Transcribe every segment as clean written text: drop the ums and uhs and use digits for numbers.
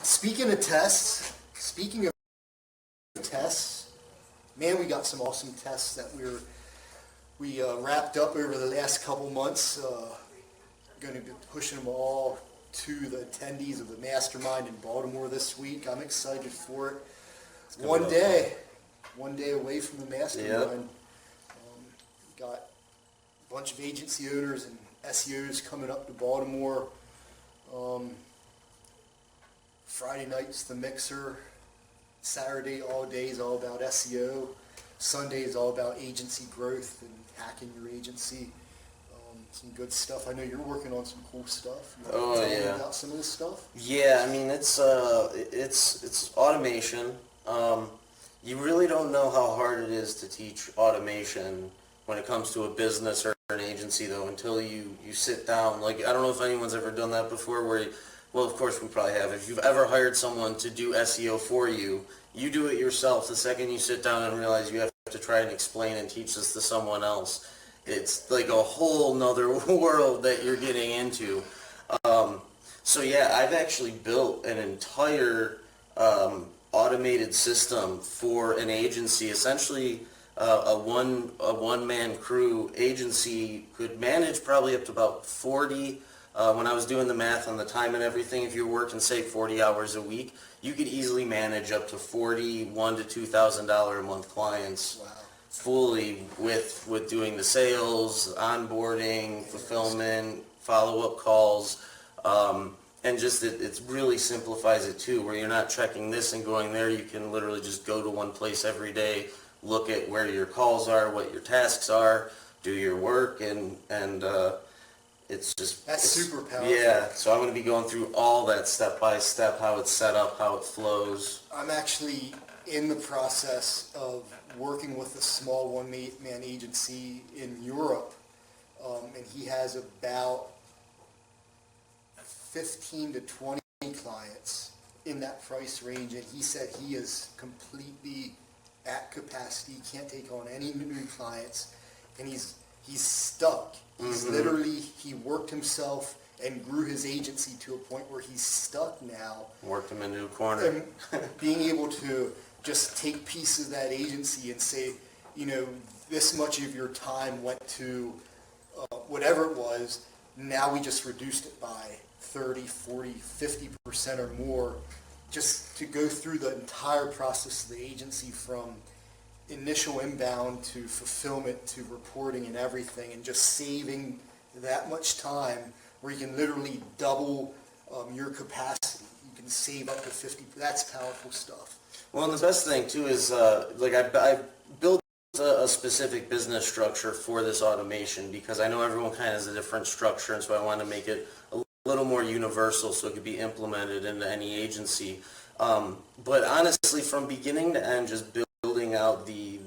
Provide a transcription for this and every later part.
Speaking of tests, man, we got some awesome tests that we wrapped up over the last couple months. Going to be pushing them all to the attendees of the Mastermind in Baltimore this week. I'm excited for it. One day away from the Mastermind. Got a bunch of agency owners and SEOs coming up to Baltimore. Friday night's the mixer. Saturday all day is all about SEO. Sunday is all about agency growth and hacking your agency. Some good stuff. I know you're working on some cool stuff. You want to tell me about some of this stuff? Yeah, I mean it's automation. You really don't know how hard it is to teach automation when it comes to a business or an agency though until you sit down. Like, I don't know if anyone's ever done that before where well, of course we probably have. If you've ever hired someone to do SEO for you, you do it yourself the second you sit down and realize you have to try and explain and teach this to someone else. It's like a whole nother world that you're getting into. So yeah, I've actually built an entire automated system for an agency. Essentially, a one-man crew agency could manage probably up to about 40. When I was doing the math on the time and everything, if you're working, say, 40 hours a week, you could easily manage up to $41,000 to $2,000 a month clients. Wow. Fully with doing the sales, onboarding, fulfillment, follow-up calls, and just it really simplifies it too, where you're not checking this and going there. You can literally just go to one place every day, look at where your calls are, what your tasks are, do your work, and it's super powerful. Yeah, so I'm going to be going through all that step by step, how it's set up, how it flows. I'm actually in the process of working with a small one-man agency in Europe, and he has about 15 to 20 clients in that price range, and he said he is completely at capacity, can't take on any new clients, and he's stuck. He's literally, he worked himself and grew his agency to a point where he's stuck now. Worked him into a corner. And being able to just take pieces of that agency and say, you know, this much of your time went to whatever it was, now we just reduced it by 30, 40, 50% or more, just to go through the entire process of the agency from initial inbound to fulfillment to reporting and everything, and just saving that much time where you can literally double your capacity. You can save up to 50. That's powerful stuff. Well, and the best thing too is like I built a specific business structure for this automation because I know everyone kind of has a different structure, and so I wanted to make it a little more universal so it could be implemented into any agency. But honestly, from beginning to end, just building out the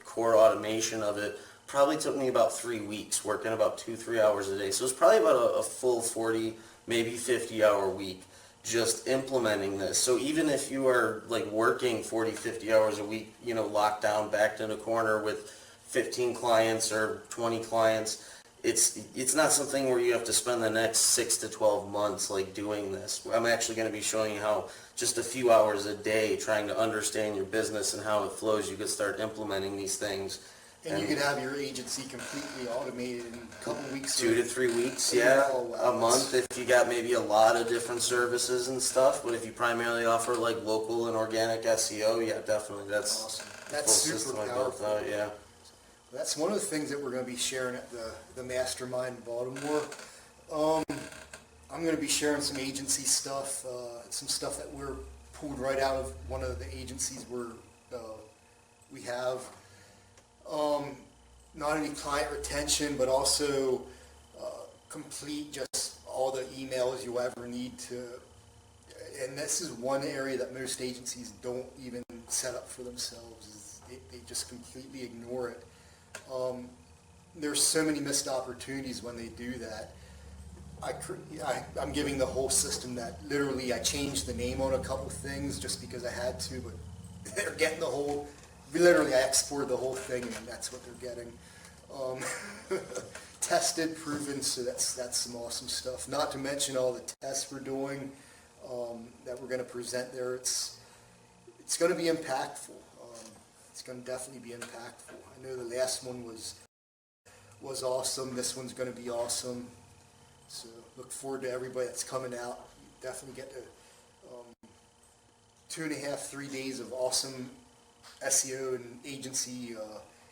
core automation of it probably took me about 3 weeks, working about 2-3 hours a day. So it's probably about a full 40, maybe 50-hour week just implementing this. So even if you are like working 40, 50 hours a week, you know, locked down, backed in a corner with 15 clients or 20 clients, it's not something where you have to spend the next 6 to 12 months like doing this. I'm actually going to be showing you how just a few hours a day trying to understand your business and how it flows, you could start implementing these things. And you could have your agency completely automated in a couple weeks. 2 to 3 weeks, yeah. A month if you got maybe a lot of different services and stuff. But if you primarily offer like local and organic SEO, yeah, definitely. That's awesome. That's super powerful. Out, yeah. That's one of the things that we're going to be sharing at the Mastermind in Baltimore. I'm going to be sharing some agency stuff, some stuff that we're pulled right out of one of the agencies we have. Not only client retention, but also complete just all the emails you ever need to. And this is one area that most agencies don't even set up for themselves. Is they just completely ignore it. There's so many missed opportunities when they do that. I'm giving the whole system that literally I changed the name on a couple things just because I had to, but they're getting the whole. Literally, I exported the whole thing, and that's what they're getting. Tested, proven, so that's some awesome stuff. Not to mention all the tests we're doing. that we're going to present there. It's going to be impactful. It's going to definitely be impactful. I know the last one was awesome. This one's going to be awesome. So look forward to everybody that's coming out. You definitely get to 2.5, 3 days of awesome SEO and agency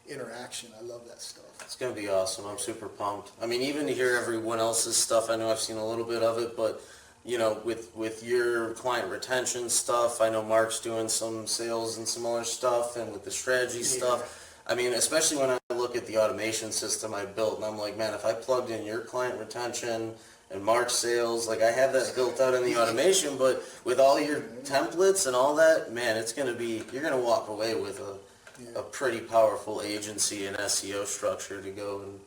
interaction. I love that stuff. It's going to be awesome. I'm super pumped. I mean, even to hear everyone else's stuff, I know I've seen a little bit of it, but you know, with your client retention stuff, I know Mark's doing some sales and some other stuff, and with the strategy stuff. I mean, especially when I look at the automation system I built, and I'm like, man, if I plugged in your client retention and Mark's sales, like I have that built out in the automation, but with all your templates and all that, man, it's going to be, you're going to walk away with a pretty powerful agency and SEO structure to go and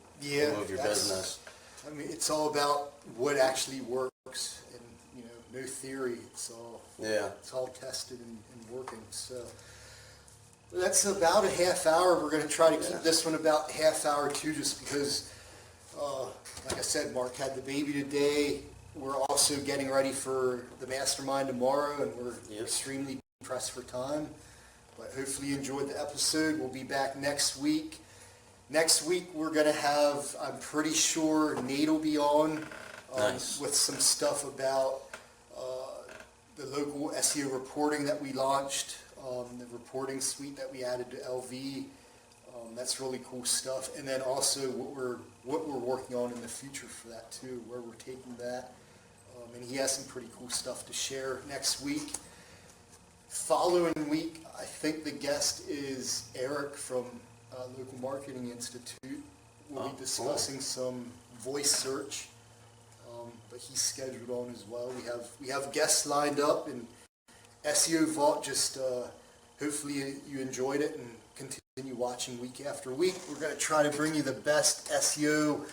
move your business. I mean, it's all about what actually works, and no theory. It's all tested and working. So that's about a half hour. We're going to try to keep this one about half hour too, just because, like I said, Mark had the baby today. We're also getting ready for the mastermind tomorrow, and we're extremely pressed for time. But hopefully you enjoyed the episode. We'll be back next week. Next week we're going to have, I'm pretty sure Nate will be on with some stuff about the local SEO reporting that we launched, the reporting suite that we added to LV. That's really cool stuff. And then also what we're working on in the future for that too, where we're taking that. And he has some pretty cool stuff to share next week. Following week, I think the guest is Eric from Local Marketing Institute. We'll be discussing some voice search, but he's scheduled on as well. We have guests lined up, and SEO Vault. Just hopefully you enjoyed it and continue watching week after week. We're going to try to bring you the best SEO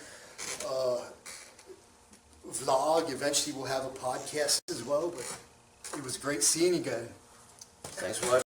vlog. Eventually we'll have a podcast as well, but it was great seeing you again. Thanks for watching.